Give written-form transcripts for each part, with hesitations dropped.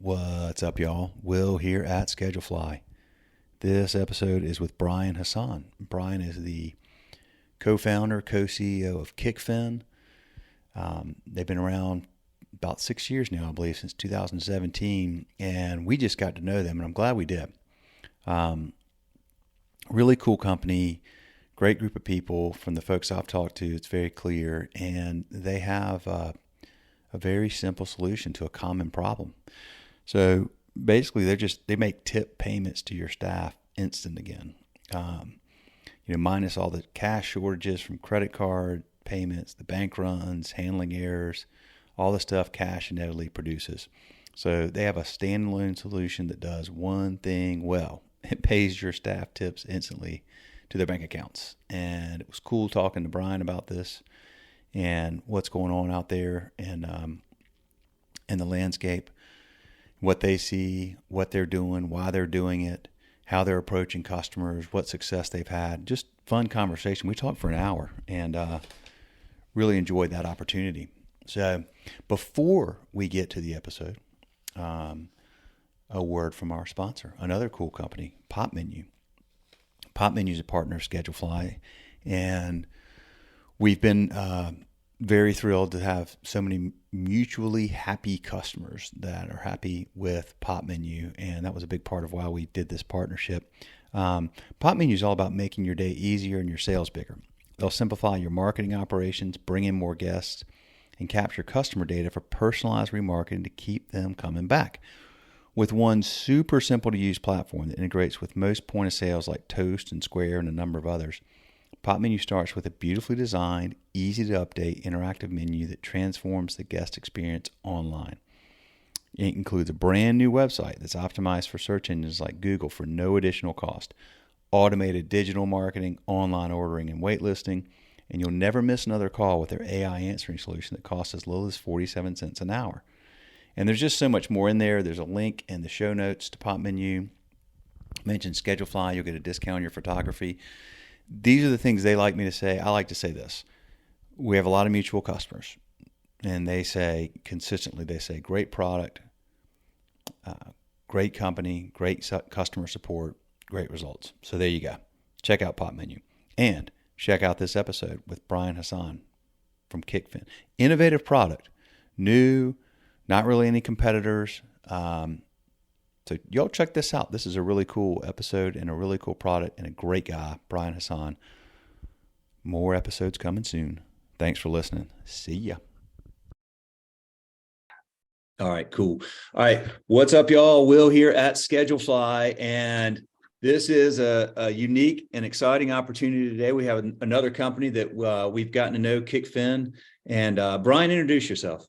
What's up, y'all? Will here at Schedulefly. This episode is with Brian Hassan. Brian is the co-founder, co-CEO of Kickfin. They've been around about 6 years now, I believe, since 2017, and we just got to know them, and I'm glad we did. Really cool company, great group of people from the folks I've talked to. It's very clear, and they have a very simple solution to a common problem. So basically, they make tip payments to your staff instant again. Minus all the cash shortages from credit card payments, the bank runs, handling errors, all the stuff cash inevitably produces. So they have a standalone solution that does one thing well. It pays your staff tips instantly to their bank accounts. And it was cool talking to Brian about this and what's going on out there and in the landscape, what they see, what they're doing, why they're doing it, how they're approaching customers, what success they've had. Just fun conversation. We talked for an hour and really enjoyed that opportunity. So before we get to the episode, a word from our sponsor, another cool company, Pop Menu. Pop Menu is a partner of Schedulefly, and we've been very thrilled to have so many mutually happy customers that are happy with Pop Menu, and that was a big part of why we did this partnership. Pop Menu is all about making your day easier and your sales bigger. They'll simplify your marketing operations, bring in more guests, and capture customer data for personalized remarketing to keep them coming back. With one super simple to use platform that integrates with most point of sales like Toast and Square and a number of others, Pop Menu starts with a beautifully designed, easy to update, interactive menu that transforms the guest experience online. It includes a brand new website that's optimized for search engines like Google for no additional cost, automated digital marketing, online ordering, and waitlisting, and you'll never miss another call with their AI answering solution that costs as little as 47 cents an hour. And there's just so much more in there. There's a link in the show notes to Pop Menu. Mention Schedulefly, you'll get a discount on your photography. These are the things they like me to say. I like to say this. We have a lot of mutual customers, and they say consistently, great product, great company, great customer support, great results. So there you go. Check out Pop Menu. And check out this episode with Brian Hassan from Kickfin. Innovative product, new, not really any competitors. So y'all check this out. This is a really cool episode and a really cool product and a great guy, Brian Hassan. More episodes coming soon. Thanks for listening. See ya. All right, cool. All right, what's up, y'all? Will here at Schedulefly, and this is a unique and exciting opportunity today. We have another company that we've gotten to know, Kickfin. And Brian, introduce yourself.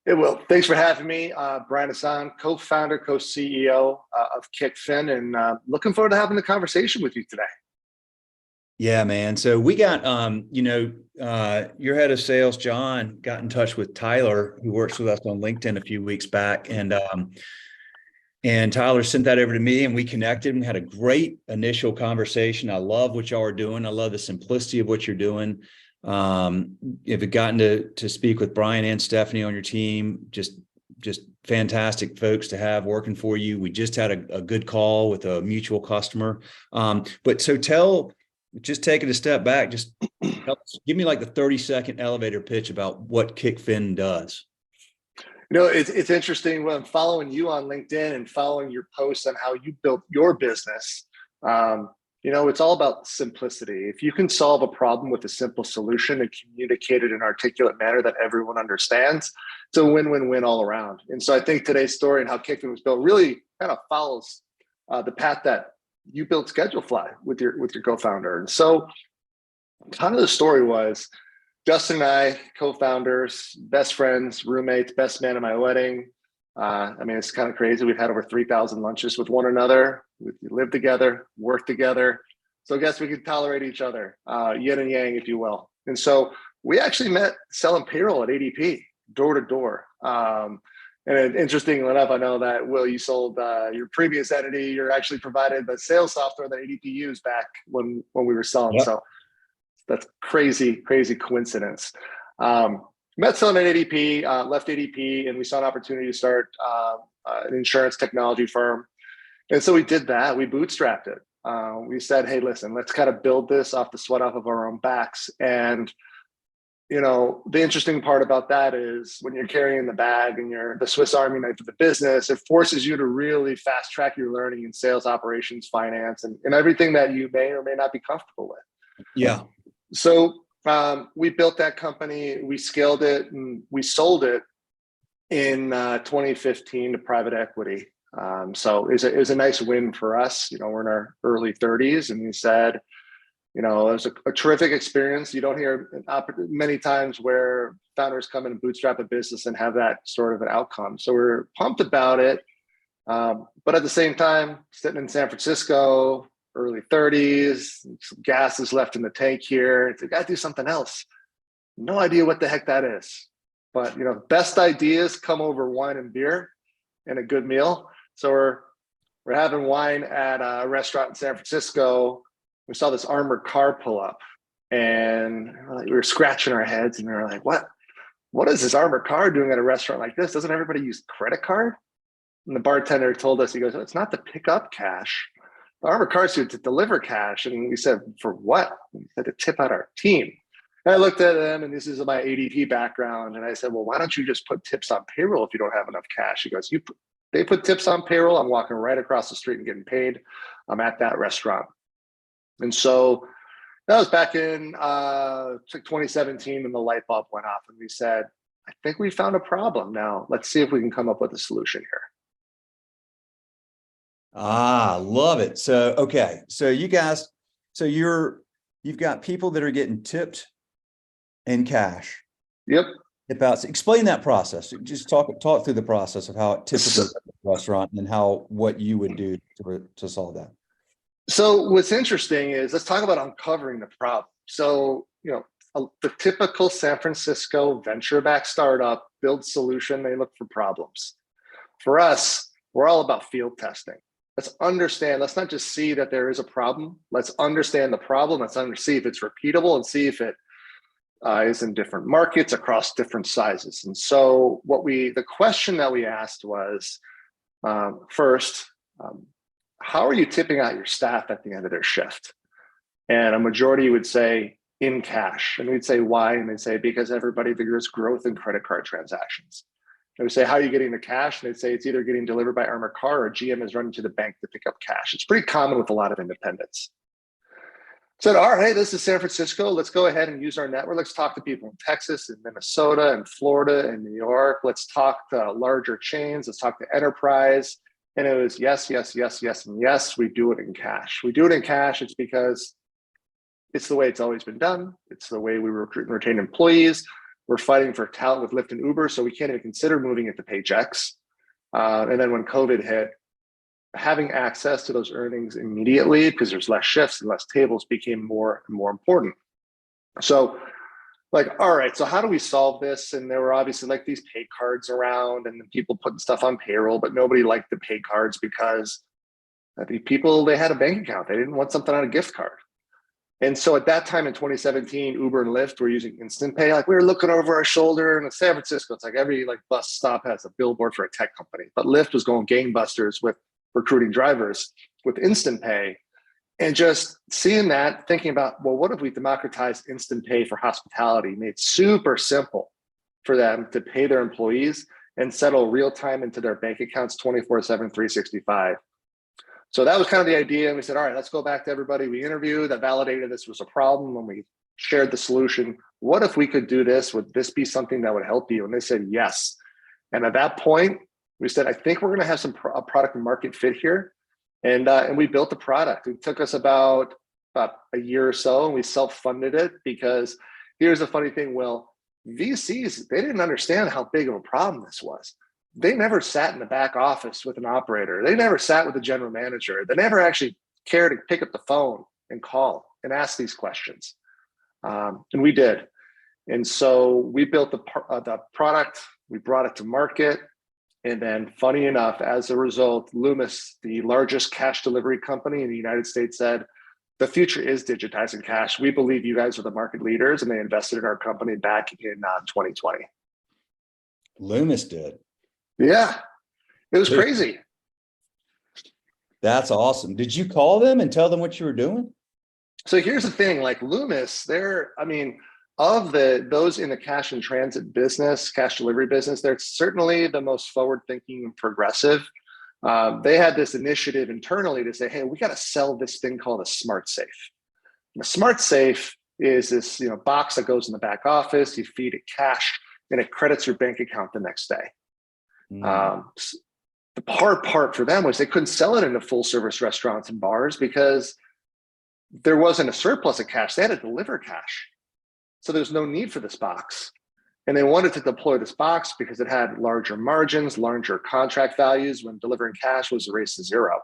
Hey, Will. Thanks for having me. Brian Hassan, co-founder, co-CEO of Kickfin, and looking forward to having the conversation with you today. Yeah, man. So we got, your head of sales, John, got in touch with Tyler, who works with us on LinkedIn a few weeks back. And Tyler sent that over to me, and we connected and had a great initial conversation. I love what y'all are doing. I love the simplicity of what you're doing. You've gotten to speak with Brian and Stephanie on your team, just fantastic folks to have working for you. We just had a good call with a mutual customer. Just take it a step back, just give me like the 30-second elevator pitch about what Kickfin does. It's interesting when I'm following you on LinkedIn and following your posts on how you built your business. It's all about simplicity. If you can solve a problem with a simple solution and communicate it in an articulate manner that everyone understands, it's a win-win-win all around. And so I think today's story and how Kickfin was built really kind of follows the path that you built Schedulefly with your co-founder. And so kind of the story was Justin and I, co-founders, best friends, roommates, best man at my wedding. It's kind of crazy. We've had over 3,000 lunches with one another. We live together, work together. So I guess we could tolerate each other, yin and yang, if you will. And so we actually met selling payroll at ADP, door to door. And interestingly enough, I know that, Will, you sold your previous entity. You're actually provided the sales software that ADP used back when we were selling. Yep. So that's crazy coincidence. met someone at ADP, left ADP, and we saw an opportunity to start an insurance technology firm. And so we did that. We bootstrapped it. We said, hey, listen, let's kind of build this off the sweat off of our own backs. And the interesting part about that is when you're carrying the bag and you're the Swiss Army knife of the business, it forces you to really fast track your learning in sales, operations, finance, and everything that you may or may not be comfortable with. Yeah. So we built that company, we scaled it, and we sold it in 2015 to private equity. So it was a nice win for us. We're in our early 30s, and we said, it was a terrific experience. You don't hear many times where founders come in and bootstrap a business and have that sort of an outcome. So we're pumped about it. But at the same time, sitting in San Francisco, early 30s, some gas is left in the tank here. It's got to do something else. No idea what the heck that is. But, best ideas come over wine and beer and a good meal. So we're having wine at a restaurant in San Francisco. We saw this armored car pull up, and we were scratching our heads, and we were like, what is this armored car doing at a restaurant like this? Doesn't everybody use credit card? And the bartender told us, he goes, it's not to pick up cash. The armored car is here to deliver cash. And we said, for what? We said, to tip out our team. And I looked at him, and this is my ADP background. And I said, well, why don't you just put tips on payroll if you don't have enough cash? He goes, they put tips on payroll. I'm walking right across the street and getting paid. I'm at that restaurant. And so that was back in 2017, and the light bulb went off, and we said, I think we found a problem. Now let's see if we can come up with a solution here. Love it. So, okay. So you guys, you've got people that are getting tipped in cash. Yep. Explain that process. Just talk through the process of how it typically is at a restaurant and what you would do to solve that. So what's interesting is, let's talk about uncovering the problem. So, the typical San Francisco venture-backed startup builds solution. They look for problems. For us, we're all about field testing. Let's understand. Let's not just see that there is a problem. Let's understand the problem. Let's see if it's repeatable and see if it is in different markets across different sizes. And so the question that we asked was, first, how are you tipping out your staff at the end of their shift? And a majority would say in cash. And we'd say, why? And they'd say, because there's growth in credit card transactions. And we say, how are you getting the cash? And they'd say, it's either getting delivered by armored car or GM is running to the bank to pick up cash. It's pretty common with a lot of independents. Said, all right, this is San Francisco. Let's go ahead and use our network. Let's talk to people in Texas and Minnesota and Florida and New York. Let's talk to larger chains. Let's talk to enterprise. And it was yes, yes, yes, yes, and yes, we do it in cash. We do it in cash. It's because it's the way it's always been done. It's the way we recruit and retain employees. We're fighting for talent with Lyft and Uber, so we can't even consider moving it to paychecks. And then when COVID hit, having access to those earnings immediately, because there's less shifts and less tables, became more and more important. So all right, so how do we solve this? And there were obviously these pay cards around and people putting stuff on payroll, but nobody liked the pay cards because the people, they had a bank account. They didn't want something on a gift card. And so at that time in 2017, Uber and Lyft were using instant pay. We were looking over our shoulder, and in San Francisco, it's every bus stop has a billboard for a tech company. But Lyft was going gangbusters with recruiting drivers with instant pay. And just seeing that, thinking about, well, what if we democratized instant pay for hospitality, made it super simple for them to pay their employees and settle real time into their bank accounts 24/7, 365. So that was kind of the idea. And we said, all right, let's go back to everybody we interviewed that validated this was a problem. When we shared the solution, what if we could do this? Would this be something that would help you? And they said, yes. And at that point, we said, I think we're going to have some product and market fit here. And we built the product. It took us about a year or so, and we self-funded it because here's the funny thing, Will. VCs, they didn't understand how big of a problem this was. They never sat in the back office with an operator. They never sat with a general manager. They never actually cared to pick up the phone and call and ask these questions. And we did. And so we built the product. We brought it to market. And then funny enough, as a result, Loomis, the largest cash delivery company in the United States, said, the future is digitizing cash. We believe you guys are the market leaders, and they invested in our company back in 2020. Loomis did. Yeah, it was crazy. That's awesome. Did you call them and tell them what you were doing? So here's the thing, like Loomis, I mean, of those in the cash and transit business, cash delivery business, they're certainly the most forward thinking and progressive. They had this initiative internally to say, hey, we got to sell this thing called a smart safe. And a smart safe is this box that goes in the back office. You feed it cash and it credits your bank account the next day. The hard part for them was they couldn't sell it into full service restaurants and bars because there wasn't a surplus of cash. They had to deliver cash. So there's no need for this box. And they wanted to deploy this box because it had larger margins, larger contract values when delivering cash was a race to zero.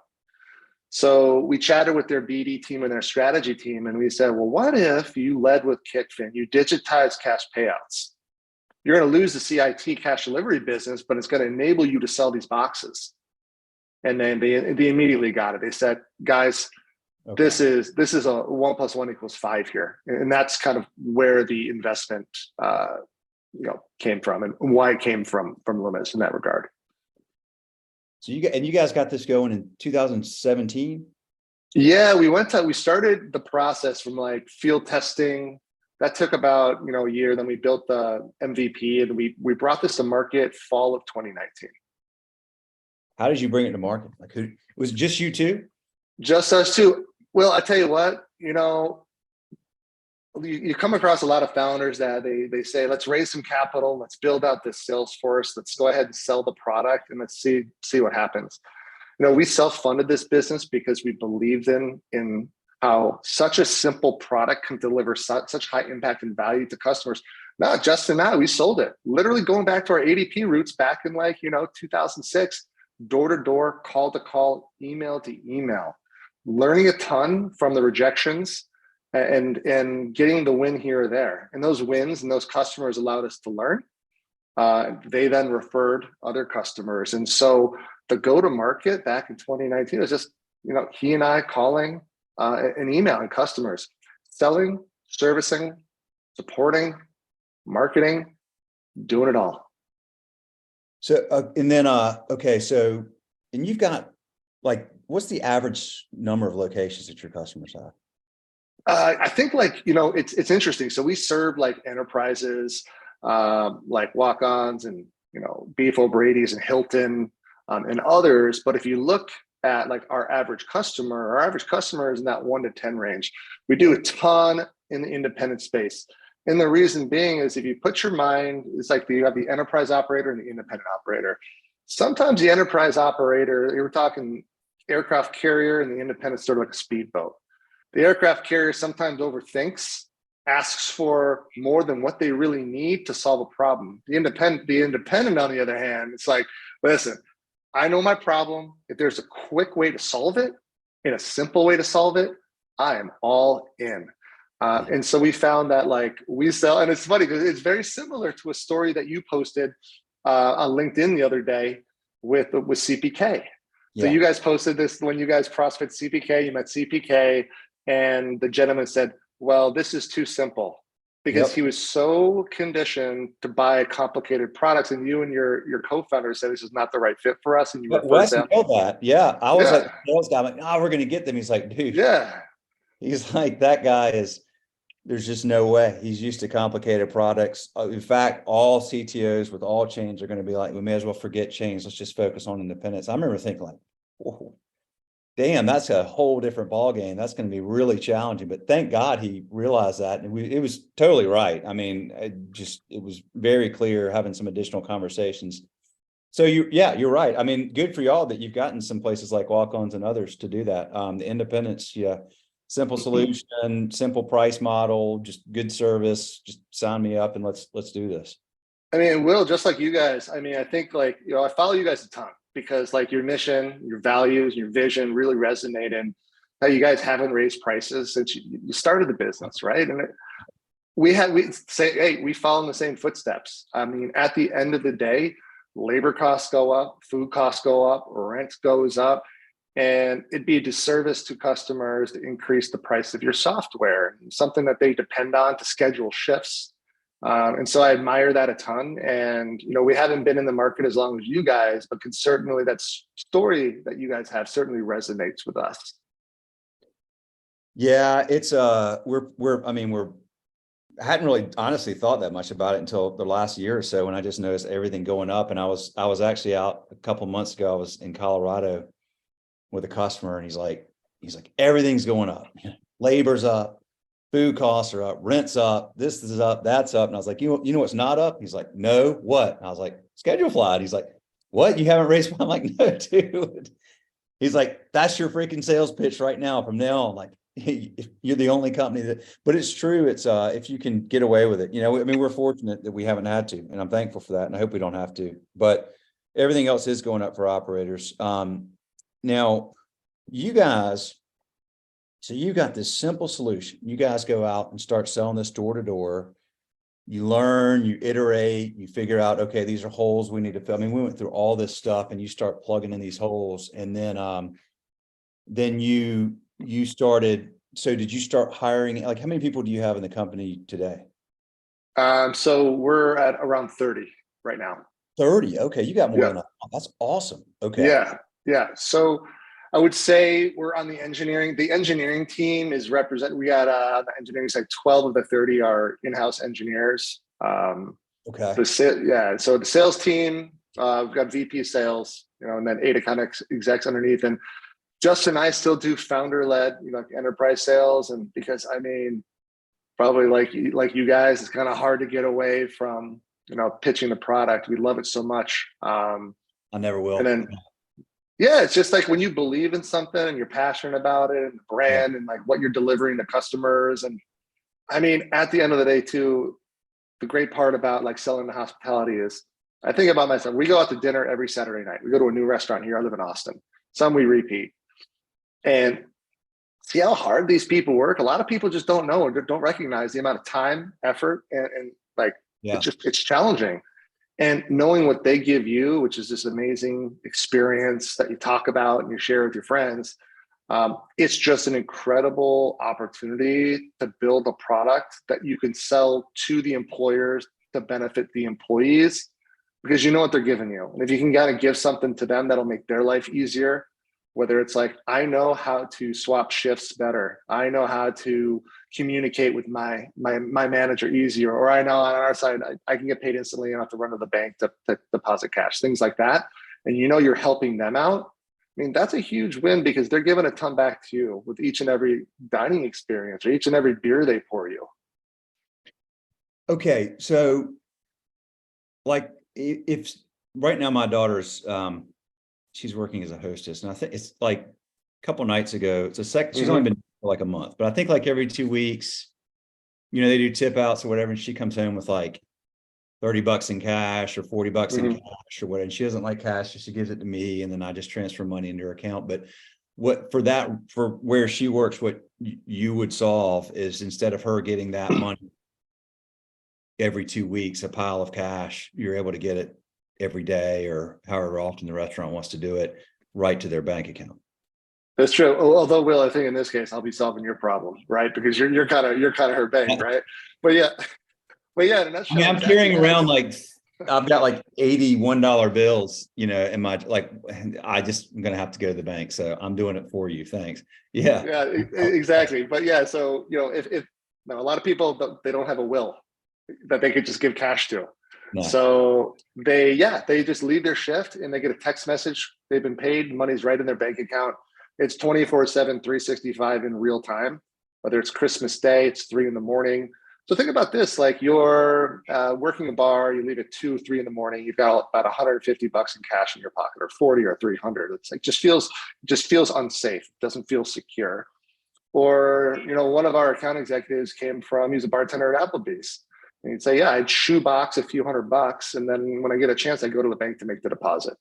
So we chatted with their BD team and their strategy team, and we said, well, what if you led with Kickfin, you digitize cash payouts? You're going to lose the CIT cash delivery business, but it's going to enable you to sell these boxes. And then they immediately got it. They said, guys, okay, this is a 1 + 1 = 5 here. And that's kind of where the investment came from and why it came from Loomis in that regard. So you guys got this going in 2017? Yeah, we started the process from like field testing. That took about a year. Then we built the MVP and we brought this to market fall of 2019. How did you bring it to market? Like, was it just you two? Just us two. Well, I tell you what, you come across a lot of founders that they say, let's raise some capital, let's build out this sales force, let's go ahead and sell the product, and let's see what happens. We self-funded this business because we believed in how such a simple product can deliver such high impact and value to customers. Not just in that, we sold it. Literally going back to our ADP roots back in 2006, door to door, call to call, email to email, learning a ton from the rejections and getting the win here or there. And those wins and those customers allowed us to learn. They then referred other customers. And so the go-to-market back in 2019 was just, he and I calling and emailing customers, selling, servicing, supporting, marketing, doing it all. So, and then, okay. So, and you've got what's the average number of locations that your customers have? I think it's interesting. So we serve like enterprises, like Walk-Ons and, Beef O'Brady's and Hilton and others. But if you look at like our average customer is in that 1 to 10 range. We do a ton in the independent space. And the reason being is if you put your mind, it's like you have the enterprise operator and the independent operator. Sometimes the enterprise operator, you're talking aircraft carrier, and the independent sort of like a speedboat. The aircraft carrier sometimes overthinks, asks for more than what they really need to solve a problem. The independent, on the other hand, it's like, listen, I know my problem. If there's a quick way to solve it, and a simple way to solve it, I am all in. And so we found that we sell, and it's funny because it's very similar to a story that you posted on LinkedIn the other day with CPK. So you guys posted this when you guys CrossFit CPK, you met CPK, and the gentleman said, well, this is too simple, because he was so conditioned to buy complicated products, and you and your co-founder said this is not the right fit for us. And you Wes know that. Yeah. I was like the sales guy. I'm like, oh, we're going to get them. He's like, dude. Yeah. He's like, that guy there's just no way. He's used to complicated products. In fact, all CTOs with all chains are going to be like, we may as well forget chains. Let's just focus on independence. I remember thinking like, whoa, damn, that's a whole different ballgame. That's going to be really challenging. But thank God he realized that. And it was totally right. I mean, it was very clear having some additional conversations. So you're right. I mean, good for y'all that you've gotten some places like Walk-Ons and others to do that. The independents, simple solution, simple price model, just good service, just sign me up and let's do this. I mean, Will, just like you guys, I mean, I think I follow you guys a ton because your mission, your values, your vision really resonate, and how you guys haven't raised prices since you started the business, right? And we say, hey, we follow in the same footsteps. I mean, at the end of the day, labor costs go up, food costs go up, rent goes up. And it'd be a disservice to customers to increase the price of your software, something that they depend on to schedule shifts. And so I admire that a ton. And, we haven't been in the market as long as you guys, but certainly that story that you guys have certainly resonates with us. Yeah, it's I hadn't really honestly thought that much about it until the last year or so, when I just noticed everything going up. And I was actually out a couple months ago. I was in Colorado with a customer, and he's like, everything's going up. Labor's up, food costs are up, rent's up, this is up, that's up. And I was like, you know what's not up? He's like, no, what? And I was like, schedule flight. He's like, what? You haven't raised? I'm like, no, dude. He's like, that's your freaking sales pitch right now. From now on, like, you're the only company that, but it's true. It's if you can get away with it, I mean, we're fortunate that we haven't had to, and I'm thankful for that. And I hope we don't have to, but everything else is going up for operators. Now you guys, so you got this simple solution. You guys go out and start selling this door to door. You learn, you iterate, you figure out, okay, these are holes we need to fill. I mean, we went through all this stuff, and you start plugging in these holes, and then you started. So did you start hiring? Like, how many people do you have in the company today? So we're at around 30 right now. 30. Okay. You got more than that's awesome. Okay. Yeah. Yeah. So I would say we're on the engineering. The engineering team is represented. We got on the engineering side, 12 of the 30 are in-house engineers. Okay. So the sales team, we've got VP of sales, and then 8 account execs underneath. And Justin and I still do founder-led, enterprise sales. And because, I mean, probably like you guys, it's kind of hard to get away from, pitching the product. We love it so much. I never will. And then, yeah, it's just like when you believe in something and you're passionate about it, and the brand and like what you're delivering to customers. And I mean, at the end of the day too, the great part about like selling the hospitality is, I think about myself, we go out to dinner every Saturday night. We go to a new restaurant here. I live in Austin. Some we repeat. And see how hard these people work. A lot of people just don't know or don't recognize the amount of time, effort, and like, it's challenging. And knowing what they give you, which is this amazing experience that you talk about and you share with your friends, it's just an incredible opportunity to build a product that you can sell to the employers to benefit the employees, because you know what they're giving you. And if you can kind of give something to them that'll make their life easier, whether it's like, I know how to swap shifts better, I know how to communicate with my manager easier, or I know on our side, I can get paid instantly and not have to run to the bank to deposit cash, things like that. And you're helping them out. I mean, that's a huge win, because they're giving a ton back to you with each and every dining experience or each and every beer they pour you. Okay. So like, if right now my daughter's, she's working as a hostess, and I think it's like a couple nights ago. It's she's only been for like a month, but I think like every 2 weeks, they do tip outs or whatever, and she comes home with like $30 in cash or $40 in cash or whatever. And she doesn't like cash, so she gives it to me, and then I just transfer money into her account. But for where she works, what you would solve is, instead of her getting that money every 2 weeks, a pile of cash, you're able to get it every day, or however often the restaurant wants to do it, right to their bank account. That's true. Although, Will, I think in this case, I'll be solving your problem, right? Because you're kind of her bank, right? But yeah. In a nutshell, I'm carrying around like, I've got like $81 bills, in my, like, I'm going to have to go to the bank. So I'm doing it for you. Thanks. Yeah. Yeah, exactly. But yeah, so, if a lot of people, they don't have a will that they could just give cash to. No. So they just leave their shift and they get a text message. They've been paid. Money's right in their bank account. It's 24/7, 365 in real time, whether it's Christmas Day, it's 3 a.m. So think about this, like you're working a bar, you leave at 2, 3 in the morning, you've got about $150 in cash in your pocket, or 40 or 300. It's like, just feels unsafe. It doesn't feel secure. Or, one of our account executives he's a bartender at Applebee's. And he'd say, I'd shoebox a few $100, and then when I get a chance, I go to the bank to make the deposit.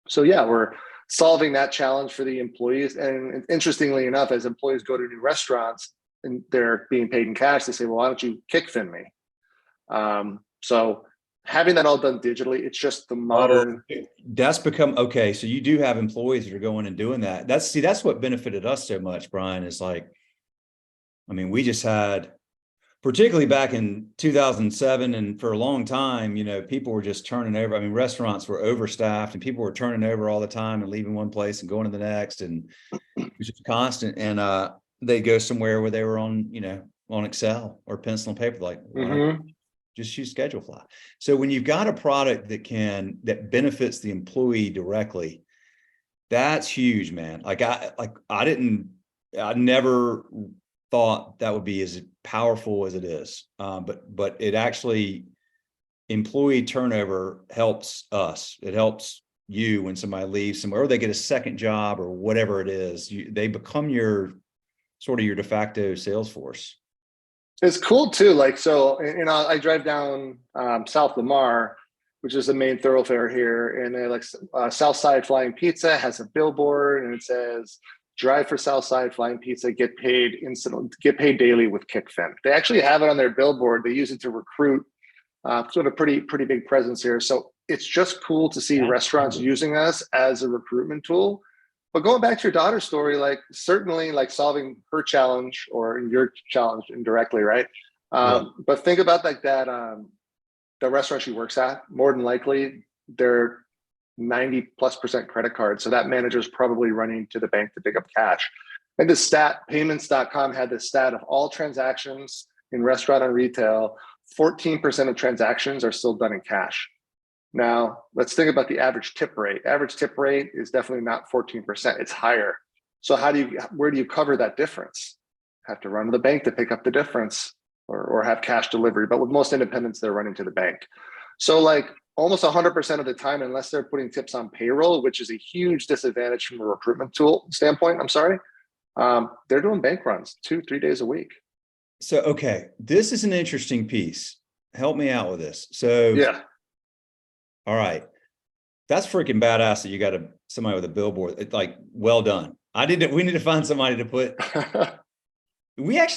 So we're solving that challenge for the employees. And interestingly enough, as employees go to new restaurants and they're being paid in cash, they say, well, why don't you Kickfin me? So having that all done digitally, it's just the modern. That's become, okay. So you do have employees that are going and doing that. That's what benefited us so much, Brian, is like, I mean, we just had particularly back in 2007 and for a long time, people were just turning over. I mean, restaurants were overstaffed and people were turning over all the time and leaving one place and going to the next, and it was just constant. And they go somewhere where they were on Excel or pencil and paper, like, well, just use Schedulefly. So when you've got a product that benefits the employee directly, that's huge, man. I never thought that would be as powerful as it is. But it actually, employee turnover helps us. It helps you when somebody leaves somewhere, or they get a second job or whatever it is. They become your de facto sales force. It's cool too. Like, so, I drive down South Lamar, which is the main thoroughfare here, and Southside Flying Pizza has a billboard, and it says, "Drive for Southside Flying Pizza, get paid daily with Kickfin." They actually have it on their billboard. They use it to recruit. Sort of pretty big presence here. So it's just cool to see restaurants using us as a recruitment tool. But going back to your daughter's story, like, certainly, like, solving her challenge or your challenge indirectly, right? But think about that the restaurant she works at, more than likely they're 90+% credit card. So that manager is probably running to the bank to pick up cash. And the stat, payments.com had the stat of all transactions in restaurant and retail, 14% of transactions are still done in cash. Now, let's think about the average tip rate. Average tip rate is definitely not 14%, it's higher. So where do you cover that difference? Have to run to the bank to pick up the difference, or have cash delivery. But with most independents, they're running to the bank. So, like, almost 100% of the time, unless they're putting tips on payroll, which is a huge disadvantage from a recruitment tool standpoint, they're doing bank runs 2-3 days a week. So, okay, this is an interesting piece. Help me out with this. So, yeah. All right. That's freaking badass that you got somebody with a billboard. It's like, well done. We need to find somebody to put. We had,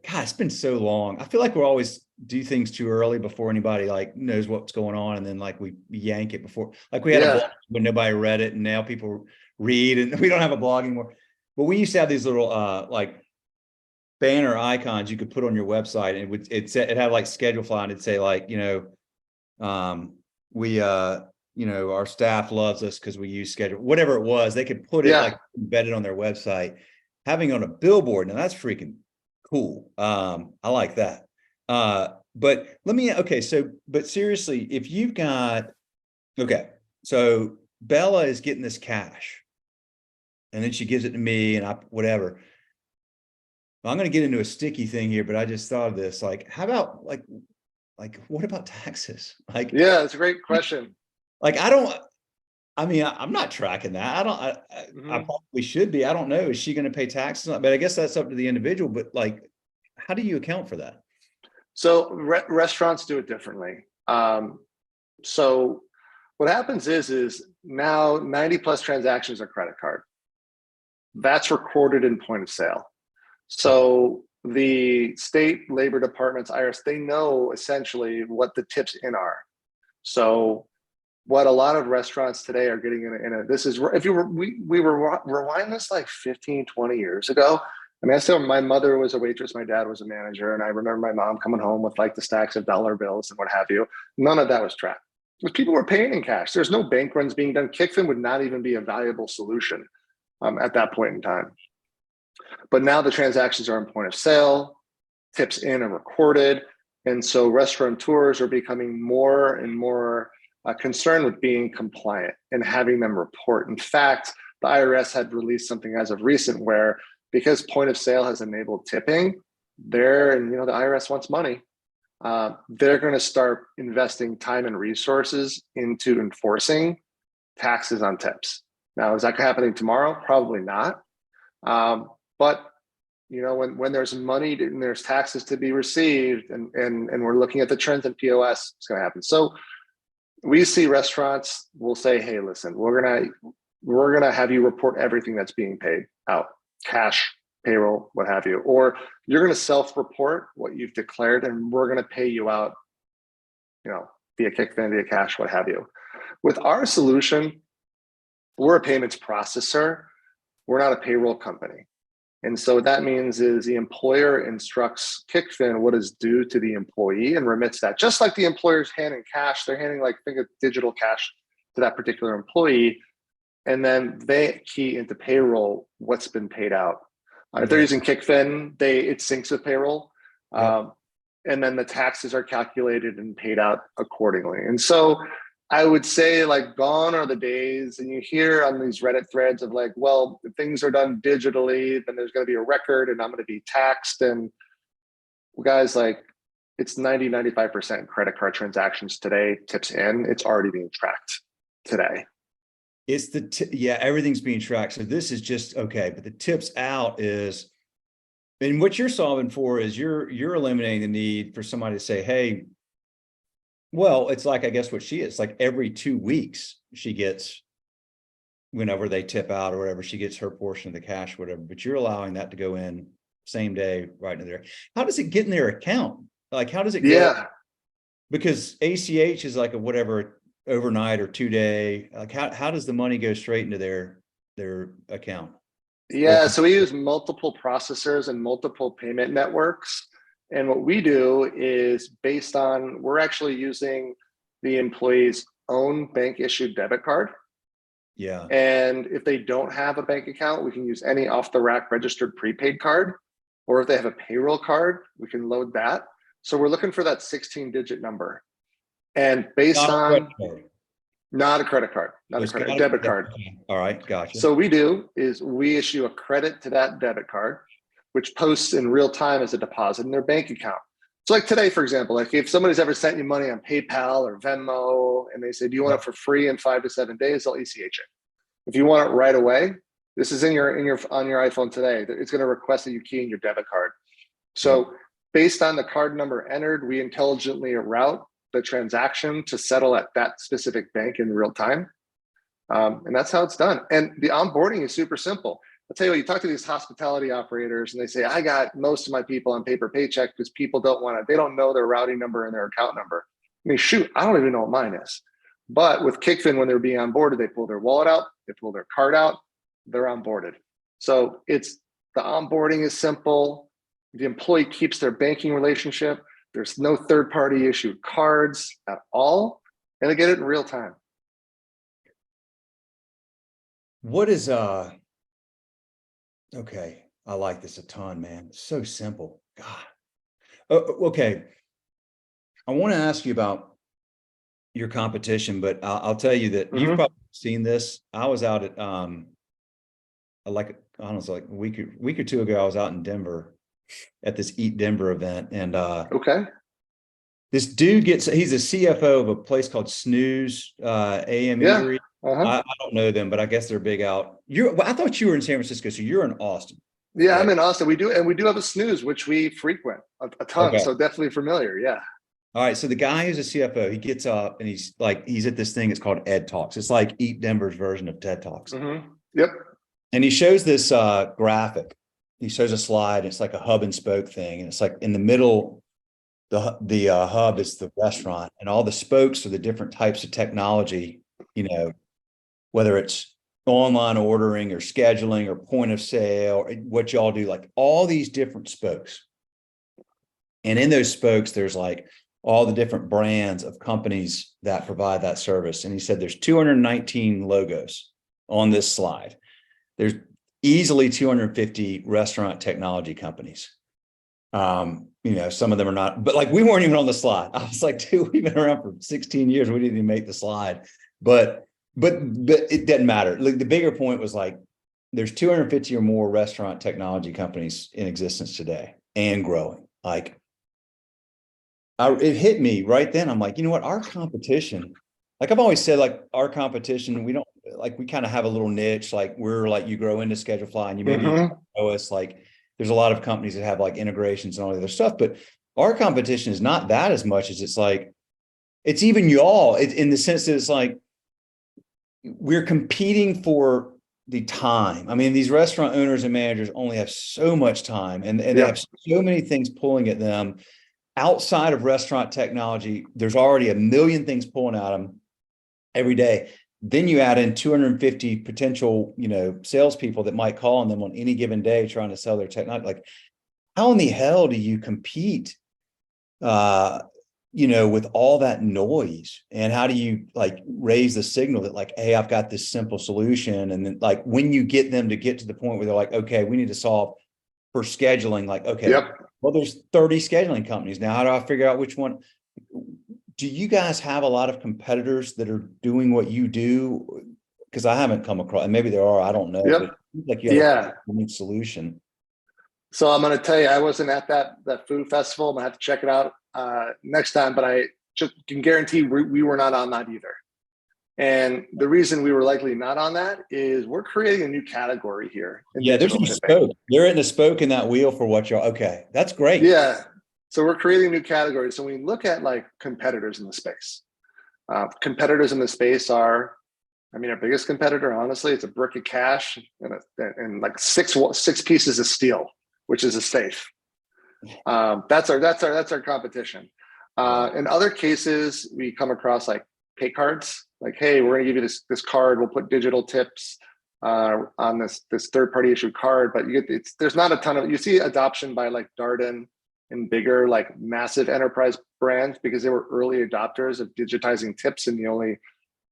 God, it's been so long. I feel like we always do things too early before anybody like knows what's going on. And then like we yank it before, like we had a blog when nobody read it, and now people read, and we don't have a blog anymore. But we used to have these little like banner icons you could put on your website, and it had like Schedulefly, and it'd say like, our staff loves us because we use Schedule, whatever it was. They could put it like embedded on their website. Having on a billboard, now that's freaking cool. I like that. But but seriously, if you've got, so Bella is getting this cash and then she gives it to me and whatever. I'm going to get into a sticky thing here, but I just thought of this. Like, how about like, what about taxes? Like, yeah, it's a great question. Like, I'm not tracking that. I probably should be. I don't know. Is she going to pay taxes? But I guess that's up to the individual. But like, how do you account for that? So restaurants do it differently. So what happens is now 90+ transactions are credit card. That's recorded in point of sale. So the state labor departments, IRS, they know essentially what the tips in are. So what a lot of restaurants today are getting we rewind this like 15, 20 years ago. I mean, I still, my mother was a waitress, my dad was a manager, and I remember my mom coming home with like the stacks of dollar bills and what have you. None of that was tracked. But people were paying in cash. There's no bank runs being done. Kickfin would not even be a valuable solution at that point in time. But now the transactions are in point of sale, tips in and recorded. And so restaurateurs are becoming more and more concerned with being compliant and having them report. In fact, the IRS had released something as of recent where, because point of sale has enabled tipping, the IRS wants money. They're going to start investing time and resources into enforcing taxes on tips. Now, is that happening tomorrow? Probably not. But when there's money and there's taxes to be received, and we're looking at the trends in POS, it's going to happen. So we see restaurants will say, "Hey, listen, we're gonna have you report everything that's being paid out, cash, payroll, what have you, or you're gonna self-report what you've declared, and we're gonna pay you out, via Kickfin, via cash, what have you." With our solution, we're a payments processor. We're not a payroll company. And so what that means is the employer instructs Kickfin what is due to the employee and remits that. Just like the employer's handing cash, they're handing, like, think of digital cash to that particular employee. And then they key into payroll what's been paid out. If they're using Kickfin, it syncs with payroll. And then the taxes are calculated and paid out accordingly. And so I would say, like, gone are the days, and you hear on these Reddit threads of, like, well, if things are done digitally, then there's going to be a record and I'm going to be taxed. And guys, like, it's 95% credit card transactions today, tips in, it's already being tracked today. It's everything's being tracked. So this is just, okay, but the tips out is, and what you're solving for is you're eliminating the need for somebody to say, hey, well, it's like, I guess what she is, like every 2 weeks she gets, whenever they tip out or whatever, she gets her portion of the cash, whatever, but you're allowing that to go in same day right into there. How does it get in their account? Like, how does it go? Because ACH is like a whatever, overnight or 2-day, like how does the money go straight into their account? Yeah, so we use multiple processors and multiple payment networks. And what we do is based on, we're actually using the employee's own bank issued debit card. Yeah. And if they don't have a bank account, we can use any off the rack registered prepaid card. Or if they have a payroll card, we can load that. So we're looking for that 16-digit number. And based on, not a credit card, not a credit, a debit card. All right, gotcha. So we do is we issue a credit to that debit card, which posts in real time as a deposit in their bank account. So like today, for example, like if somebody's ever sent you money on PayPal or Venmo and they say, do you want it for free in 5 to 7 days? They'll ACH it. If you want it right away, this is on your iPhone today. It's going to request that you key in your debit card. So based on the card number entered, we intelligently route the transaction to settle at that specific bank in real time. And that's how it's done. And the onboarding is super simple. I'll tell you what, you talk to these hospitality operators and they say, I got most of my people on paper paycheck because people they don't know their routing number and their account number. I mean, shoot, I don't even know what mine is. But with Kickfin, when they're being onboarded, they pull their wallet out, they pull their card out, they're onboarded. So the onboarding is simple. The employee keeps their banking relationship. There's no third-party issued cards at all, and they get it in real time. What is okay, I like this a ton, man. It's so simple. God. Okay. I want to ask you about your competition, but I'll tell you that you've probably seen this. I was out at like a week or two ago, I was out in Denver at this Eat Denver event. And this dude he's a CFO of a place called Snooze AM Eatery. I don't know them, but I guess they're big out. I thought you were in San Francisco, so you're in Austin. Yeah, right? I'm in Austin. We do have a Snooze, which we frequent a ton. So definitely familiar. Yeah. All right. So the guy who's a CFO, he gets up and he's at this thing. It's called Ed Talks. It's like Eat Denver's version of TED Talks. Yep. And he shows this graphic. He shows a slide. It's like a hub and spoke thing. And it's like in the middle, the hub is the restaurant, and all the spokes are the different types of technology, whether it's online ordering or scheduling or point of sale, or what y'all do, like all these different spokes. And in those spokes, there's like all the different brands of companies that provide that service. And he said there's 219 logos on this slide. There's easily 250 restaurant technology companies. Some of them are not, but like we weren't even on the slide. I was like, dude, we've been around for 16 years. We didn't even make the slide, but it doesn't matter. Like the bigger point was like, there's 250 or more restaurant technology companies in existence today and growing. Like it hit me right then. I'm like, you know what? Our competition, like I've always said, like our competition, we kind of have a little niche. Like we're like, you grow into Schedulefly and you maybe know us. Like there's a lot of companies that have like integrations and all the other stuff, but our competition is not that as much as it's like, it's even y'all in the sense that it's like, we're competing for the time. I mean, these restaurant owners and managers only have so much time and they have so many things pulling at them. Outside of restaurant technology, there's already a million things pulling at them every day. Then you add in 250 potential, salespeople that might call on them on any given day trying to sell their technology. Like, how in the hell do you compete, with all that noise? And how do you like raise the signal that like, hey, I've got this simple solution? And then like when you get them to get to the point where they're like, okay, we need to solve for scheduling, like, okay, Yep. well, there's 30 scheduling companies now. How do I figure out which one? Do you guys have a lot of competitors that are doing what you do? Because I haven't come across, and maybe there are, I don't know, but Yep. it seems like you have Yeah. a unique solution. So I'm going to tell you, I wasn't at that food festival. I'm going to have to check it out next time, but I just can guarantee we were not on that either. And the reason we were likely not on that is we're creating a new category here. Yeah, there's no spoke. There isn't a spoke in that wheel for what y'all. Okay, that's great. Yeah. So we're creating a new category. So when you look at like competitors in the space, competitors in the space are, I mean, our biggest competitor, honestly, it's a brick of cash and like six pieces of steel, which is a safe. That's our competition. In other cases, we come across like pay cards. Like, hey, we're going to give you this card. We'll put digital tips on this third-party issued card. But there's not a ton of, you see adoption by like Darden and bigger like massive enterprise brands because they were early adopters of digitizing tips, and the only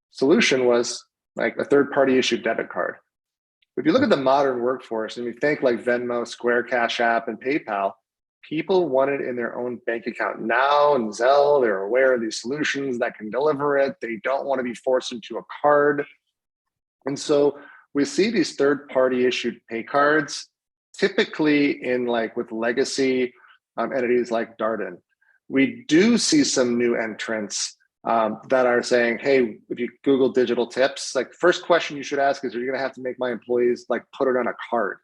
solution was like a third-party issued debit card. If you look at the modern workforce and you think like Venmo, Square, Cash App, and PayPal, people want it in their own bank account now, and Zelle, they're aware of these solutions that can deliver it. They don't want to be forced into a card. And so we see these third-party issued pay cards, typically in like with legacy entities like Darden. We do see some new entrants that are saying, hey, if you Google digital tips, like first question you should ask is, are you going to have to make my employees like put it on a card?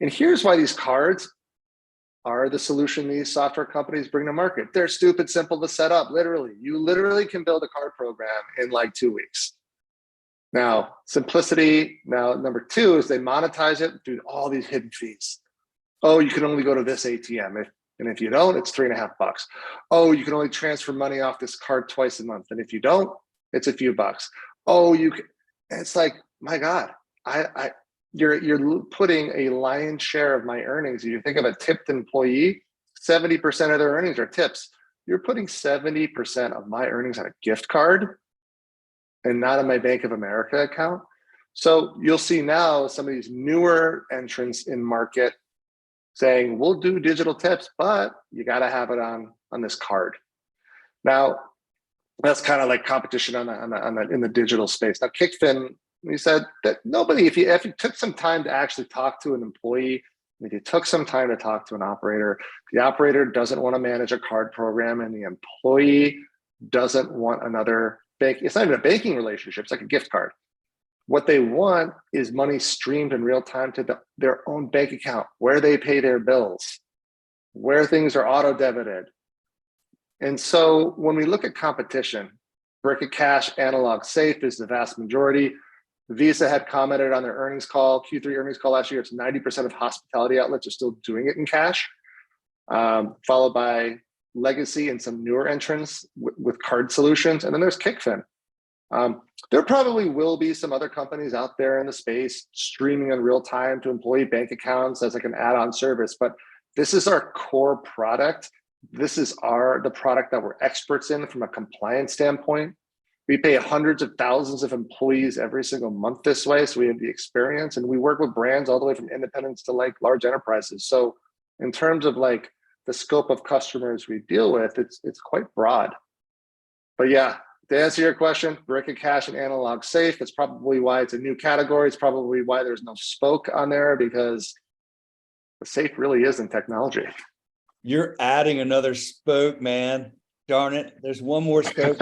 And here's why these cards are the solution these software companies bring to market. They're stupid simple to set up. Literally, you literally can build a card program in like 2 weeks. Now, simplicity. Now, number two is they monetize it through all these hidden fees. Oh, you can only go to this ATM. And if you don't, it's $3.50. Oh, you can only transfer money off this card twice a month. And if you don't, it's a few bucks. Oh, you can. And it's like, my God, you're putting a lion's share of my earnings. If you think of a tipped employee, 70% of their earnings are tips. You're putting 70% of my earnings on a gift card and not on my Bank of America account. So you'll see now some of these newer entrants in market saying, we'll do digital tips, but you got to have it on this card. Now, that's kind of like competition in the digital space. Now, Kickfin, we said that nobody, if you took some time to actually talk to an employee, if you took some time to talk to an operator, the operator doesn't want to manage a card program, and the employee doesn't want another bank. It's not even a banking relationship. It's like a gift card. What they want is money streamed in real time to their own bank account, where they pay their bills, where things are auto debited. And so when we look at competition, brick of cash, analog safe is the vast majority. Visa had commented on their earnings call, Q3 earnings call last year, it's 90% of hospitality outlets are still doing it in cash, followed by legacy and some newer entrants with card solutions. And then there's Kickfin. There probably will be some other companies out there in the space streaming in real time to employee bank accounts as like an add-on service, but this is our core product. This is the product that we're experts in from a compliance standpoint. We pay hundreds of thousands of employees every single month this way, so we have the experience, and we work with brands all the way from independents to like large enterprises. So in terms of like the scope of customers we deal with, it's quite broad. But yeah, to answer your question, brick of cash and analog safe, it's probably why it's a new category. It's probably why there's no spoke on there, because the safe really isn't technology. You're adding another spoke, man. Darn it. There's one more spoke.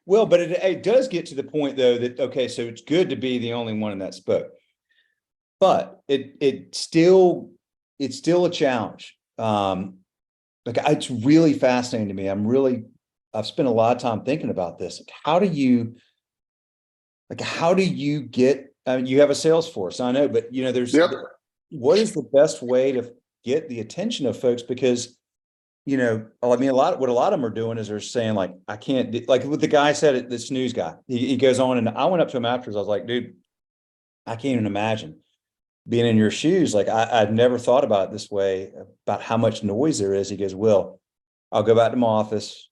Well, but it does get to the point though that, okay, so it's good to be the only one in that spoke, but it's still a challenge. Like it's really fascinating to me. I've spent a lot of time thinking about this. How do you get, you have a sales force, I know, but what is the best way to get the attention of folks? Because I mean, what a lot of them are doing is they're saying like, I can't do, like what the guy said, this news guy, he goes on, and I went up to him afterwards. I was like, dude, I can't even imagine being in your shoes. Like I'd never thought about it this way, about how much noise there is. He goes, Will, I'll go back to my office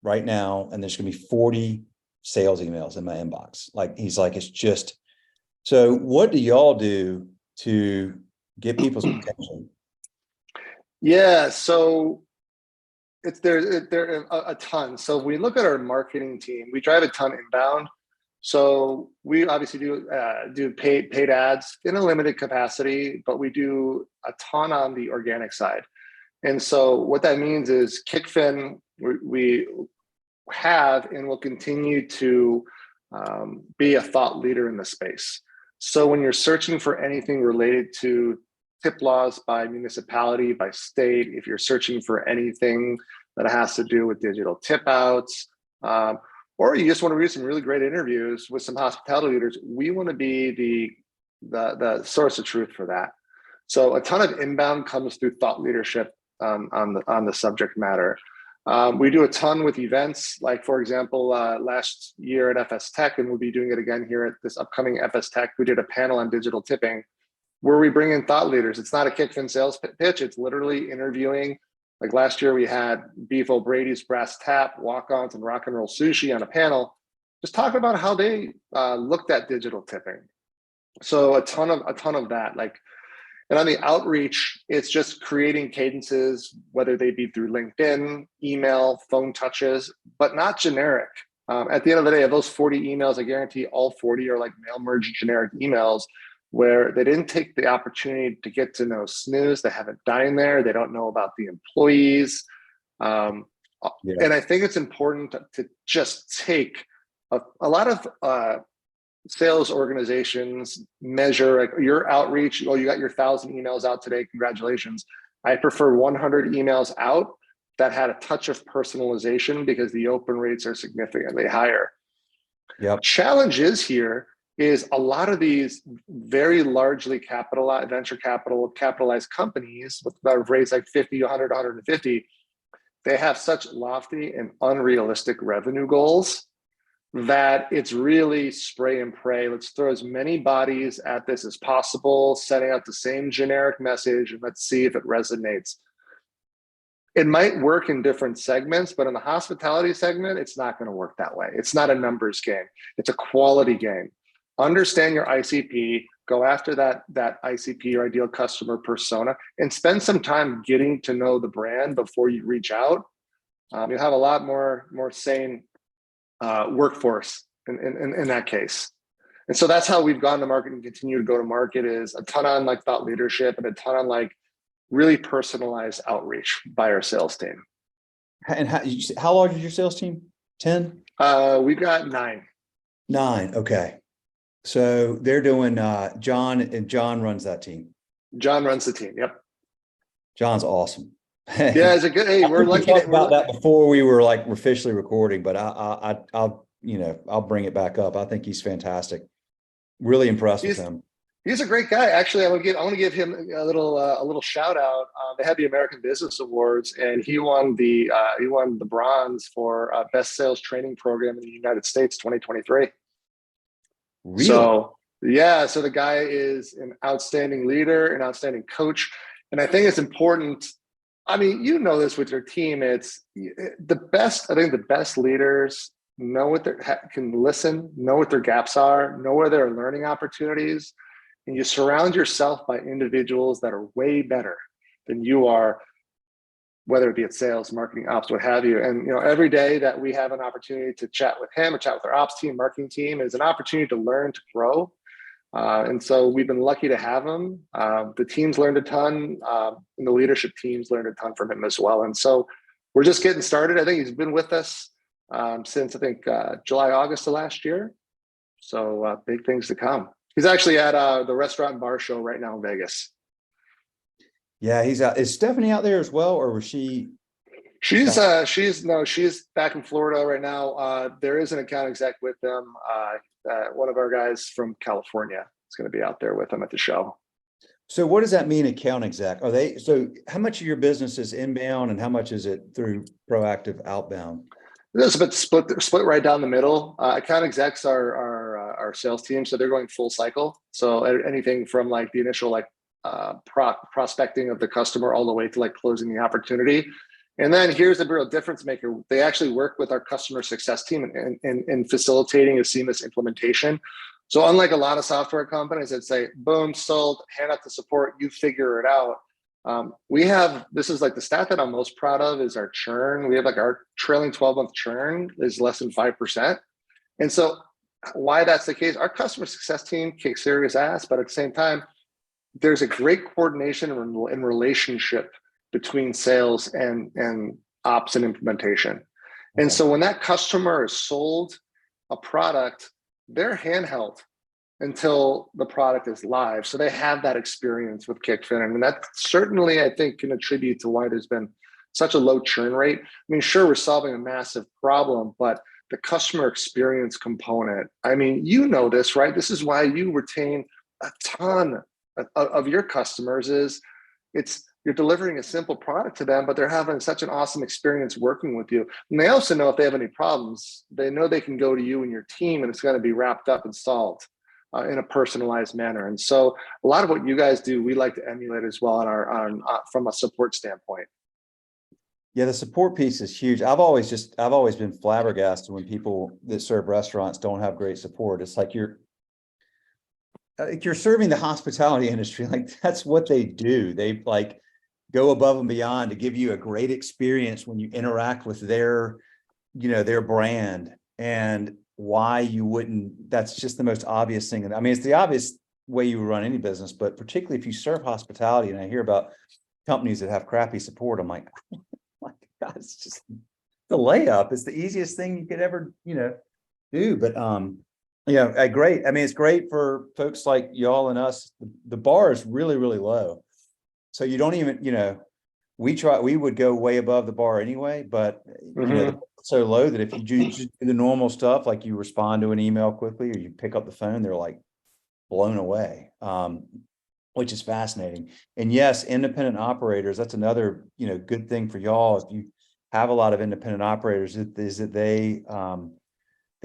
right now, and there's going to be 40 sales emails in my inbox. Like, he's like, it's just, so what do y'all do to get people's attention? Yeah, so there a ton. So we look at our marketing team. We drive a ton inbound. So we obviously do paid ads in a limited capacity, but we do a ton on the organic side. And so what that means is Kickfin, we have and will continue to be a thought leader in the space. So when you're searching for anything related to tip laws by municipality, by state, if you're searching for anything that has to do with digital tip outs, or you just want to read some really great interviews with some hospitality leaders, we want to be the source of truth for that. So a ton of inbound comes through thought leadership on the subject matter. We do a ton with events, like for example, last year at FS Tech, and we'll be doing it again here at this upcoming FS Tech. We did a panel on digital tipping where we bring in thought leaders. It's not a Kickfin sales pitch. It's literally interviewing. Like last year, we had Beef O'Brady's Brass Tap, Walk-Ons, and Rock and Roll Sushi on a panel, just talking about how they looked at digital tipping. So a ton of that. Like, and on the outreach, it's just creating cadences, whether they be through LinkedIn, email, phone touches, but not generic. At the end of the day, of those 40 emails, I guarantee all 40 are like mail merge generic emails where they didn't take the opportunity to get to know snooze. They haven't dined there. They don't know about the employees. And I think it's important to just take a lot of sales organizations measure like your outreach. Oh, you got your 1,000 emails out today. Congratulations. I prefer 100 emails out that had a touch of personalization because the open rates are significantly higher. Yep. Challenge is here is a lot of these very largely capitalized venture capitalized companies that have raised like 50, 100, 150. They have such lofty and unrealistic revenue goals that it's really spray and pray. Let's throw as many bodies at this as possible, setting out the same generic message, and let's see if it resonates. It might work in different segments, but in the hospitality segment, it's not going to work that way. It's not a numbers game. It's a quality game. Understand your ICP, go after that ICP or ideal customer persona, and spend some time getting to know the brand before you reach out. You'll have a lot more sane workforce in that case. And so that's how we've gone to market and continue to go to market, is a ton on like thought leadership and a ton on like really personalized outreach by our sales team. And how large is your sales team? 10? We've got 9. 9. Okay. So they're doing John runs that team. John runs the team. Yep. John's awesome. Yeah, it's a good. Hey, we're lucky. We talked about that before we were like officially recording, but I'll bring it back up. I think he's fantastic. Really impressed with him. He's a great guy. Actually, I want to give him a little shout out. They had the American Business Awards, and he won the bronze for best sales training program in the United States 2023. Really? So yeah, so the guy is an outstanding leader, an outstanding coach, and I think it's important. I mean, you know this with your team. It's the best. I think the best leaders know what can listen, know what their gaps are, know where there are learning opportunities, and you surround yourself by individuals that are way better than you are, whether it be at sales, marketing, ops, what have you. And every day that we have an opportunity to chat with him or chat with our ops team, marketing team, is an opportunity to learn, to grow. And so we've been lucky to have him. The teams learned a ton, and the leadership teams learned a ton from him as well. And so we're just getting started. I think he's been with us since July, August of last year. So big things to come. He's actually at the restaurant and bar show right now in Vegas. Yeah, he's out. Is Stephanie out there as well, or was she? She's back in Florida right now. There is an account exec with them. One of our guys from California is going to be out there with them at the show. So what does that mean, account exec? So how much of your business is inbound and how much is it through proactive outbound? There's a bit split right down the middle. Account execs are our sales team, so they're going full cycle. So anything from like the initial like prospecting of the customer all the way to like closing the opportunity. And then here's the real difference maker. They actually work with our customer success team in facilitating a seamless implementation. So unlike a lot of software companies that say, boom, sold, hand out the support, you figure it out. This is like the stat that I'm most proud of is our churn. We have like our trailing 12-month churn is less than 5%. And so why that's the case, our customer success team kicks serious ass, but at the same time, there's a great coordination and relationship between sales and ops and implementation. Okay. And so when that customer is sold a product, they're handheld until the product is live. So they have that experience with Kickfin. And that certainly, I think, can attribute to why there's been such a low churn rate. I mean, sure, we're solving a massive problem, but the customer experience component, I mean, you know this, right? This is why you retain a ton of your customers is you're delivering a simple product to them, but they're having such an awesome experience working with you. And they also know if they have any problems, they know they can go to you and your team and it's going to be wrapped up and solved in a personalized manner. And so a lot of what you guys do, we like to emulate as well from a support standpoint. Yeah, the support piece is huge. I've always been flabbergasted when people that serve restaurants don't have great support. It's like you're serving the hospitality industry. Like that's what they do. They like go above and beyond to give you a great experience when you interact with their brand. And why you wouldn't, that's just the most obvious thing. I mean, it's the obvious way you run any business, but particularly if you serve hospitality, and I hear about companies that have crappy support, I'm like, oh my God, it's just the layup. It's the easiest thing you could ever, do. But great. I mean, it's great for folks like y'all and us. The bar is really, really low. So you don't even, we would go way above the bar anyway, but so low that if you just do the normal stuff, like you respond to an email quickly or you pick up the phone, they're like blown away, which is fascinating. And yes, independent operators, that's another, good thing for y'all. If you have a lot of independent operators, is that they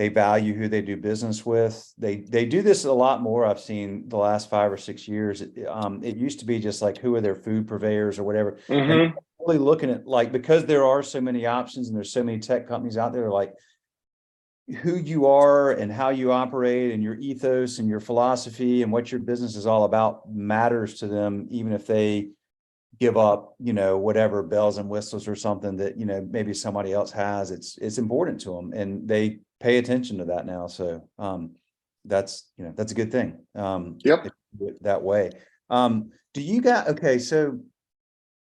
value who they do business with. They do this a lot more. I've seen the last 5 or 6 years. It used to be just like, who are their food purveyors or whatever. And really looking at like, because there are so many options and there's so many tech companies out there, like who you are and how you operate and your ethos and your philosophy and what your business is all about matters to them, even if they give up, whatever bells and whistles or something that, maybe somebody else has. It's important to them and they pay attention to that now. So that's a good thing. That way. Do you got, okay, so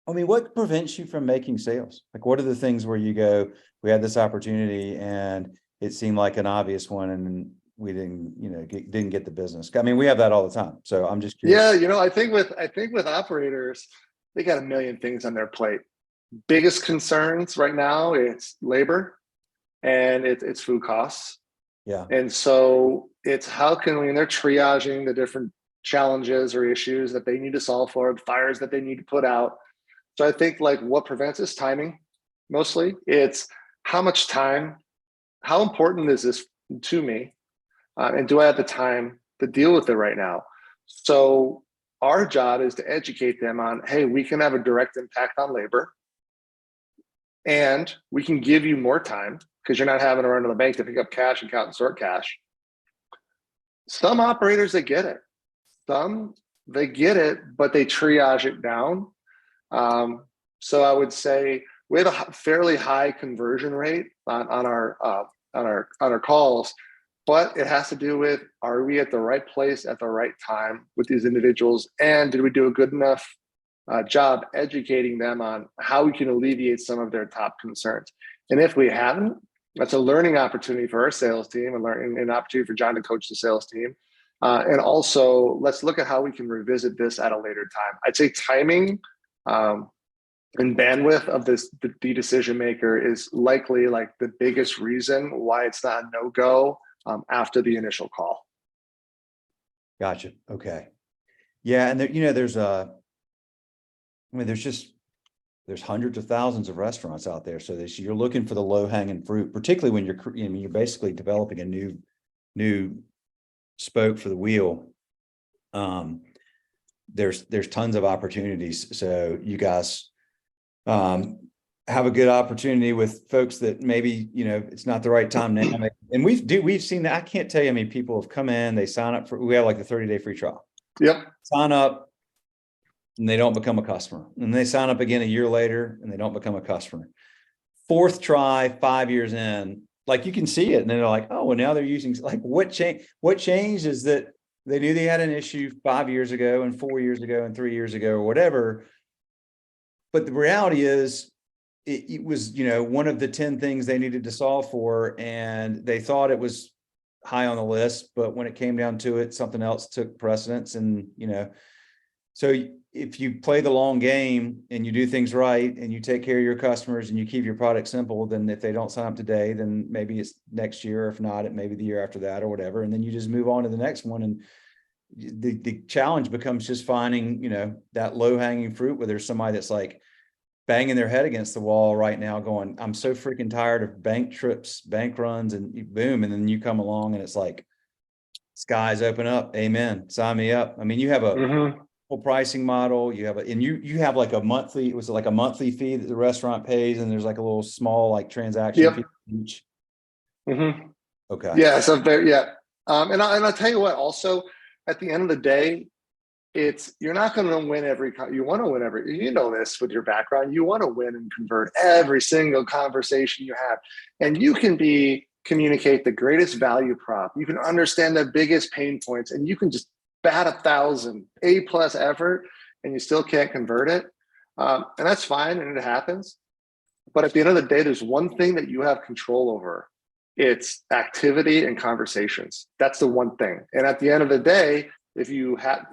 I mean, what prevents you from making sales? Like, what are the things where you go, we had this opportunity and it seemed like an obvious one and we didn't get the business? I mean, we have that all the time. So I'm just curious. Yeah, I think with operators, they got a million things on their plate. Biggest concerns right now, it's labor and it's food costs. Yeah. And so it's how can we, and they're triaging the different challenges or issues that they need to solve for, the fires that they need to put out. So I think like what prevents is timing. Mostly it's how much time, how important is this to me? And do I have the time to deal with it right now? So our job is to educate them on, hey, we can have a direct impact on labor and we can give you more time because you're not having to run to the bank to pick up cash and count and sort cash. Some operators, they get it. Some, they get it, but they triage it down. So I would say we have a fairly high conversion rate on our calls, but it has to do with, are we at the right place at the right time with these individuals? And did we do a good enough job educating them on how we can alleviate some of their top concerns? And if we haven't, that's a learning opportunity for our sales team and an opportunity for John to coach the sales team. And also let's look at how we can revisit this at a later time. I'd say timing and bandwidth of the decision maker is likely like the biggest reason why it's not a no-go after the initial call. Gotcha. Okay. Yeah. And there, there's hundreds of thousands of restaurants out there. So you're looking for the low hanging fruit, particularly when you're basically developing a new spoke for the wheel. There's tons of opportunities. So you guys, have a good opportunity with folks that maybe, it's not the right time now. And we've seen that. I can't tell you how many people have come in, they sign up we have like the 30-day free trial. Yep. Sign up and they don't become a customer. And they sign up again a year later and they don't become a customer. Fourth try, 5 years in, like you can see it. And then they're like, oh, well, now they're using, like, what changed is that they knew they had an issue 5 years ago and 4 years ago and 3 years ago or whatever. But the reality is it was, one of the 10 things they needed to solve for, and they thought it was high on the list, but when it came down to it, something else took precedence. And, so if you play the long game and you do things right and you take care of your customers and you keep your product simple, then if they don't sign up today, then maybe it's next year. If not, it may be the year after that or whatever. And then you just move on to the next one. And the challenge becomes just finding, that low hanging fruit where there's somebody that's like banging their head against the wall right now going, I'm so freaking tired of bank trips, bank runs, and boom. And then you come along and it's like, skies open up. Amen. Sign me up. I mean, you have a full pricing model. You have you have like a monthly, it was like a monthly fee that the restaurant pays. And there's like a little small, like transaction fee each. Okay. Yeah. So and I'll tell you what, also at the end of the day, you're not going to win you want to win this with your background, you want to win and convert every single conversation you have. And you can communicate the greatest value prop. You can understand the biggest pain points and you can just bat 1,000 A+ effort and you still can't convert it. And that's fine. And it happens. But at the end of the day, there's one thing that you have control over. It's activity and conversations. That's the one thing. And at the end of the day, if you have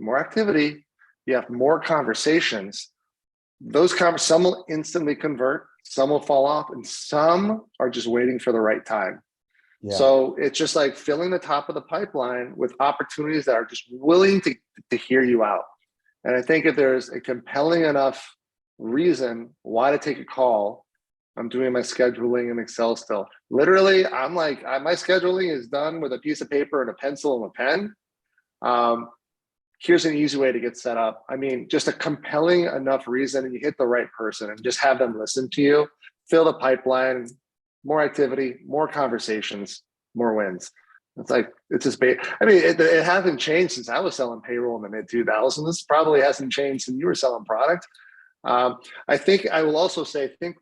more activity, you have more conversations, some will instantly convert, some will fall off, and some are just waiting for the right time. Yeah. So it's just like filling the top of the pipeline with opportunities that are just willing to hear you out. And I think if there's a compelling enough reason why to take a call, I'm doing my scheduling in Excel still. Literally, I'm like, my scheduling is done with a piece of paper and a pencil and a pen. Here's an easy way to get set up. I mean, just a compelling enough reason and you hit the right person and just have them listen to you, fill the pipeline, more activity, more conversations, more wins. It's like, it's just, it hasn't changed since I was selling payroll in the mid 2000s. This probably hasn't changed since you were selling product. I think I will also say, I think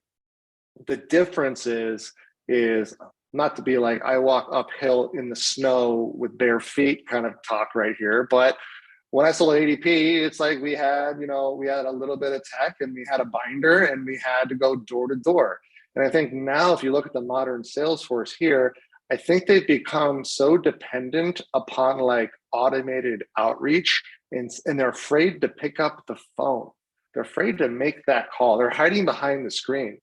the difference is not to be like I walk uphill in the snow with bare feet kind of talk right here, but when I sold ADP, it's like we had a little bit of tech and we had a binder and we had to go door to door. And I think now if you look at the modern sales force here, I think they've become so dependent upon like automated outreach and they're afraid to pick up the phone. They're afraid to make that call. They're hiding behind the screen.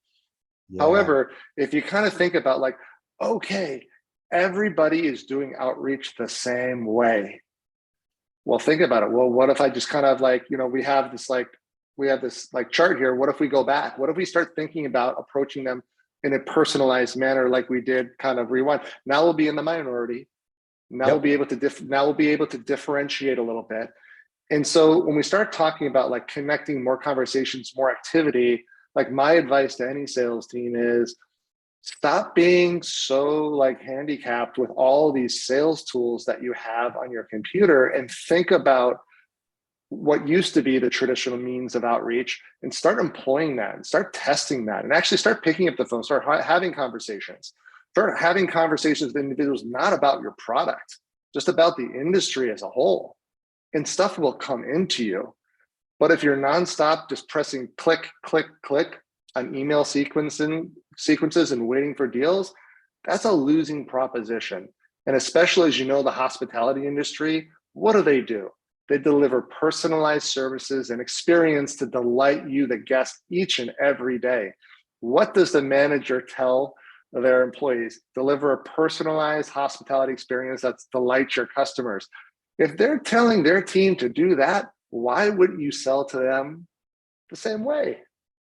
Yeah. However, if you kind of think about like, okay, everybody is doing outreach the same way. Well, think about it. Well, what if I just kind of like, we have this chart here. What if we go back? What if we start thinking about approaching them in a personalized manner, like we did kind of rewind? Now we'll be in the minority. Now we'll be able to differentiate a little bit. And so when we start talking about like connecting more conversations, more activity, like my advice to any sales team is stop being so like handicapped with all these sales tools that you have on your computer and think about what used to be the traditional means of outreach and start employing that and start testing that and actually start picking up the phone, start having conversations with individuals, not about your product, just about the industry as a whole, and stuff will come into you. But if you're nonstop just pressing click, click, click on email sequences and waiting for deals, that's a losing proposition. And especially as you know, the hospitality industry, what do? They deliver personalized services and experience to delight you, the guest, each and every day. What does the manager tell their employees? Deliver a personalized hospitality experience that delights your customers. If they're telling their team to do that, why wouldn't you sell to them the same way?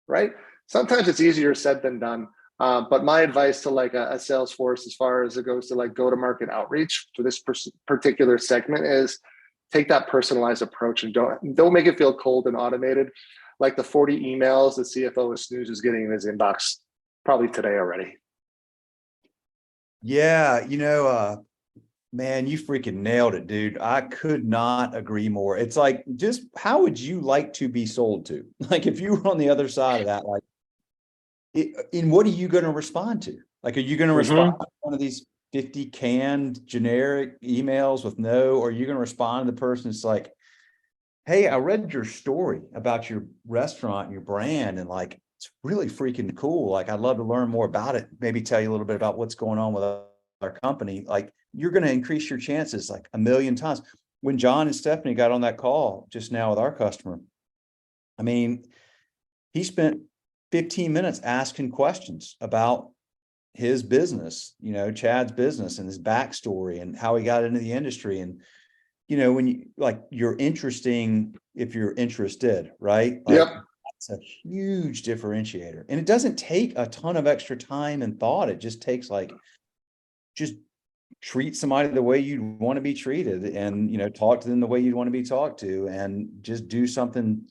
Right? Sometimes it's easier said than done. But my advice to like a sales force, as far as it goes to like go to market outreach for this particular segment, is take that personalized approach and don't make it feel cold and automated, like the 40 emails the CFO of Snooze is getting in his inbox probably today already. Yeah, man, you freaking nailed it, dude. I could not agree more. It's like, just how would you like to be sold to? Like, if you were on the other side of that, like, and what are you going to respond to? Like, are you going to respond to one of these 50 canned generic emails with no, or are you going to respond to the person that's like, hey, I read your story about your restaurant and your brand, and like, it's really freaking cool. Like, I'd love to learn more about it. Maybe tell you a little bit about what's going on with our company. Like, you're going to increase your chances like a million times. When John and Stephanie got on that call just now with our customer, I mean, he spent 15 minutes asking questions about his business, Chad's business and his backstory and how he got into the industry. And, when you like, you're interesting if you're interested, right? Like, Yep. that's a huge differentiator. And it doesn't take a ton of extra time and thought. It just takes just treat somebody the way you'd want to be treated, and, talk to them the way you'd want to be talked to, and just do something.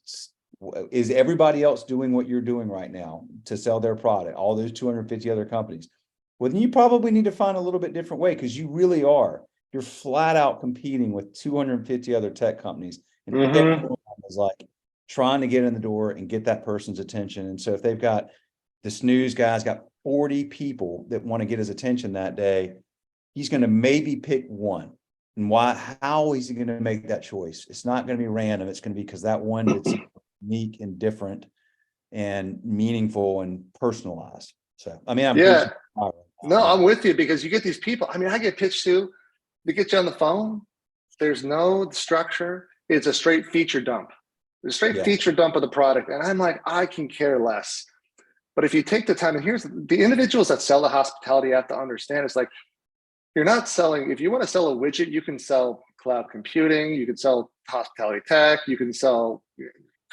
Is everybody else doing what you're doing right now to sell their product? All those 250 other companies. Well, then you probably need to find a little bit different way, because you really are. You're flat out competing with 250 other tech companies, and everyone is like trying to get in the door and get that person's attention. And so if they've got the Snooze guy's got 40 people that want to get his attention that day, he's going to maybe pick one. And how is he going to make that choice? It's not going to be random. It's going to be because that one is unique and different and meaningful and personalized. So, I mean, I'm with you, because you get these people. I mean, I get pitched to, they get you on the phone. There's no structure. It's a straight feature dump. It's a straight feature dump of the product. And I'm like, I can care less. But if you take the time, and here's the individuals that sell the hospitality have to understand, it's like, you're not selling. If you want to sell a widget, you can sell cloud computing, you can sell hospitality tech, you can sell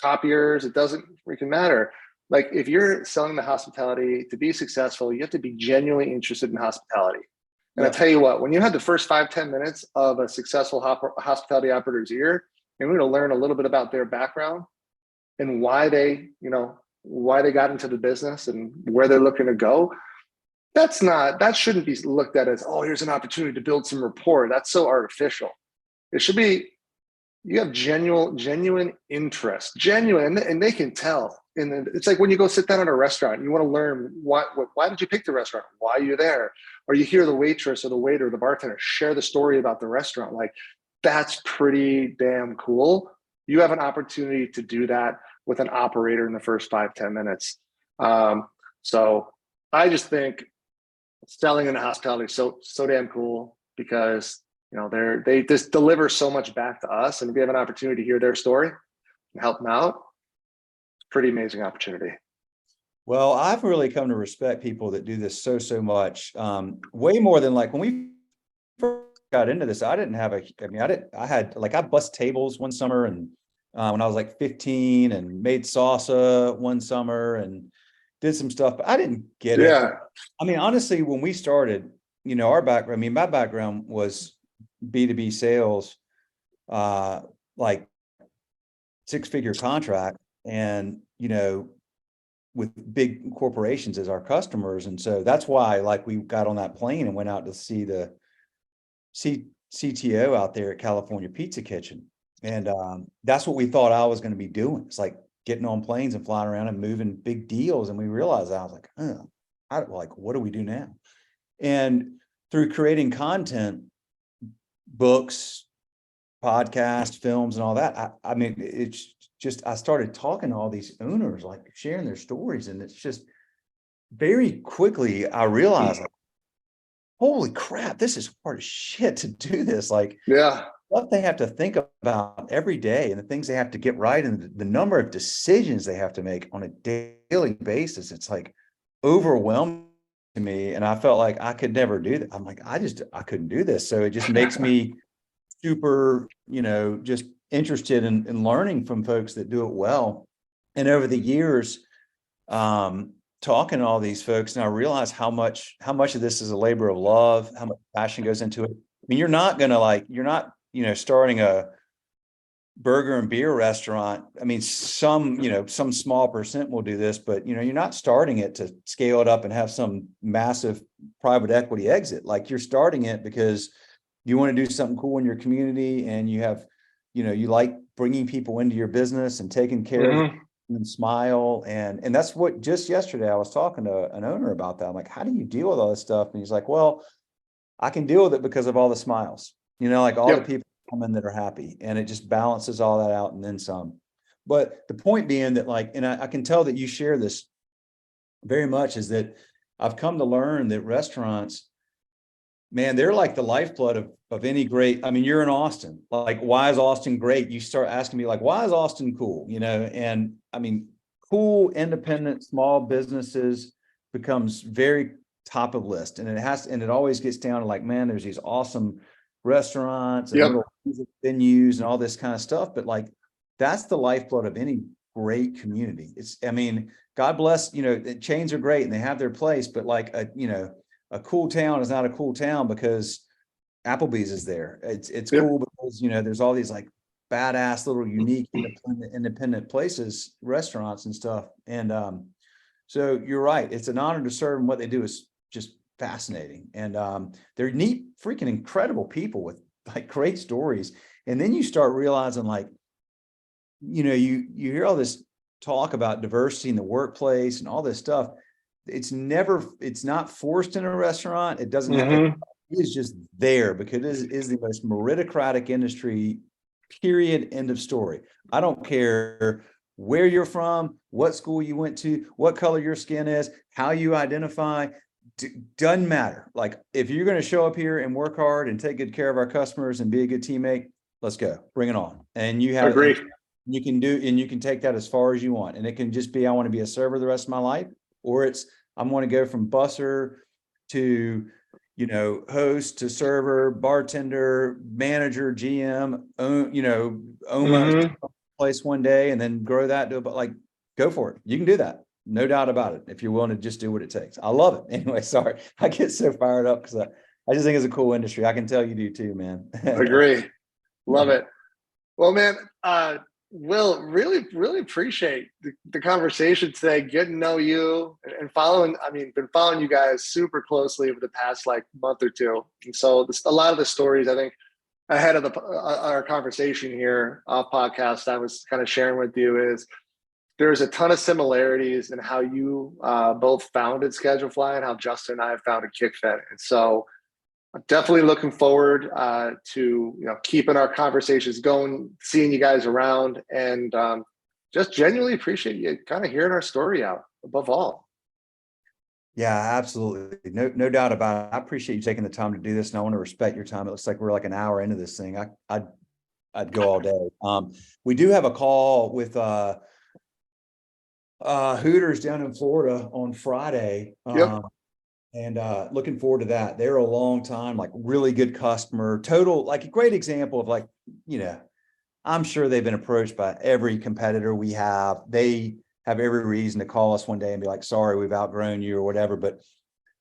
copiers. It doesn't freaking matter. Like, if you're selling the hospitality to be successful, you have to be genuinely interested in hospitality. And I tell you what, when you had the first 5-10 minutes of a successful hospitality operator's ear, and we're going to learn a little bit about their background and why they got into the business and where they're looking to go. That shouldn't be looked at as, oh, here's an opportunity to build some rapport. That's so artificial. It should be, you have genuine interest, and they can tell. And it's like when you go sit down at a restaurant, you want to learn why did you pick the restaurant? Why are you there? Or you hear the waitress or the waiter or the bartender share the story about the restaurant. Like, that's pretty damn cool. You have an opportunity to do that with an operator in the first 5-10 minutes. So I just think selling in the hospitality is so damn cool, because they just deliver so much back to us, and if we have an opportunity to hear their story and help them out, pretty amazing opportunity. Well, I've really come to respect people that do this so much, way more than like when we first got into this. I bust tables one summer, and when I was like 15, and made salsa one summer and did some stuff, but I didn't get it. I mean, honestly, when we started, our background, my background was B2B sales, like 6-figure contract, and, with big corporations as our customers. And so that's why, like, we got on that plane and went out to see the CTO out there at California Pizza Kitchen. And that's what we thought I was going to be doing. It's like getting on planes and flying around and moving big deals. And we realized, I was like, what do we do now? And through creating content, books, podcasts, films, and all that, I mean, it's just, I started talking to all these owners, like sharing their stories. And it's just very quickly, I realized, like, holy crap, this is hard as shit to do this. Like, what they have to think about every day, and the things they have to get right, and the number of decisions they have to make on a daily basis. It's like overwhelming to me. And I felt like I could never do that. I'm like, I couldn't do this. So it just makes me super, just interested in learning from folks that do it well. And over the years, talking to all these folks, and I realize how much of this is a labor of love, how much passion goes into it. I mean, you're not, starting a burger and beer restaurant. I mean, some small percent will do this, but you're not starting it to scale it up and have some massive private equity exit. Like, you're starting it because you want to do something cool in your community, and you have, you like bringing people into your business and taking care of them and smile. And that's what, just yesterday, I was talking to an owner about that. I'm like, how do you deal with all this stuff? And he's like, well, I can deal with it because of all the smiles, like all the people come in that are happy, and it just balances all that out and then some. But the point being that, like, and I can tell that you share this very much, is that I've come to learn that restaurants, man, they're like the lifeblood of any great. I mean, you're in Austin. Like, why is Austin great? You start asking me, like, why is Austin cool? And I mean, cool, independent, small businesses becomes very top of list. And it always gets down to, like, man, there's these awesome restaurants and little music venues and all this kind of stuff. But, like, that's the lifeblood of any great community. God bless, chains are great and they have their place, but, like, a cool town is not a cool town because Applebee's is there. It's cool because, there's all these, like, badass little unique independent places, restaurants and stuff. And so you're right. It's an honor to serve, and what they do is just fascinating. And they're neat, freaking incredible people with, like, great stories. And then you start realizing, like, you hear all this talk about diversity in the workplace and all this stuff. It's not forced in a restaurant. It doesn't have it is just there because it is the most meritocratic industry, period, end of story. I don't care where you're from, what school you went to, what color your skin is, how you identify, doesn't matter. Like, if you're going to show up here and work hard and take good care of our customers and be a good teammate, let's go, bring it on. And you have, you can take that as far as you want. And it can just be, I want to be a server the rest of my life, or it's, I'm going to go from busser to, host to server, bartender, manager, GM, own my place one day and then grow that to about, like, go for it. You can do that. No doubt about it. If you're willing to just do what it takes. I love it. Anyway, sorry. I get so fired up because I just think it's a cool industry. I can tell you do too, man. Agree. Love it. Well, man, Will, really, really appreciate the conversation today, getting to know you and been following you guys super closely over the past, like, month or two. And so a lot of the stories, I think, ahead of our conversation here off podcast, I was kind of sharing with you, is there's a ton of similarities in how you both founded Schedulefly and how Justin and I have founded Kickfin. And so I'm definitely looking forward to keeping our conversations going, seeing you guys around, and just genuinely appreciate you kind of hearing our story out above all. Yeah, absolutely. No doubt about it. I appreciate you taking the time to do this, and I want to respect your time. It looks like we're like an hour into this thing. I'd go all day. We do have a call with Hooters down in Florida on Friday. And looking forward to that. They're a long time, like, really good customer, total, like, a great example of, like, I'm sure they've been approached by every competitor we have. They have every reason to call us one day and be like, sorry, we've outgrown you or whatever. But,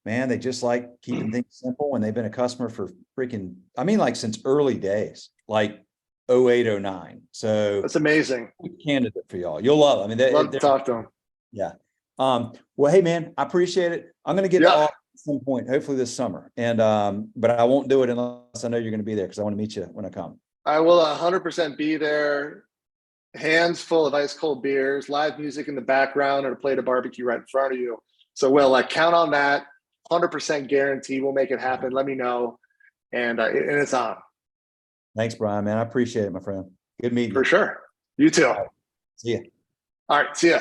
man, they just like keeping things simple, and they've been a customer for like, since early days, like 08, 09. So that's amazing. Candidate for y'all. You'll love it. I mean, love to talk to them. Yeah. Well, hey, man, I appreciate it. I'm going to get off at some point, hopefully this summer. And, but I won't do it unless I know you're going to be there, because I want to meet you when I come. I will 100% be there. Hands full of ice cold beers, live music in the background, and a plate of barbecue right in front of you. So, Will, count on that. 100% guarantee we'll make it happen. Let me know. And it's on. Thanks, Brian, man. I appreciate it, my friend. Good meeting you. For sure. You too. All right. See ya. All right. See ya.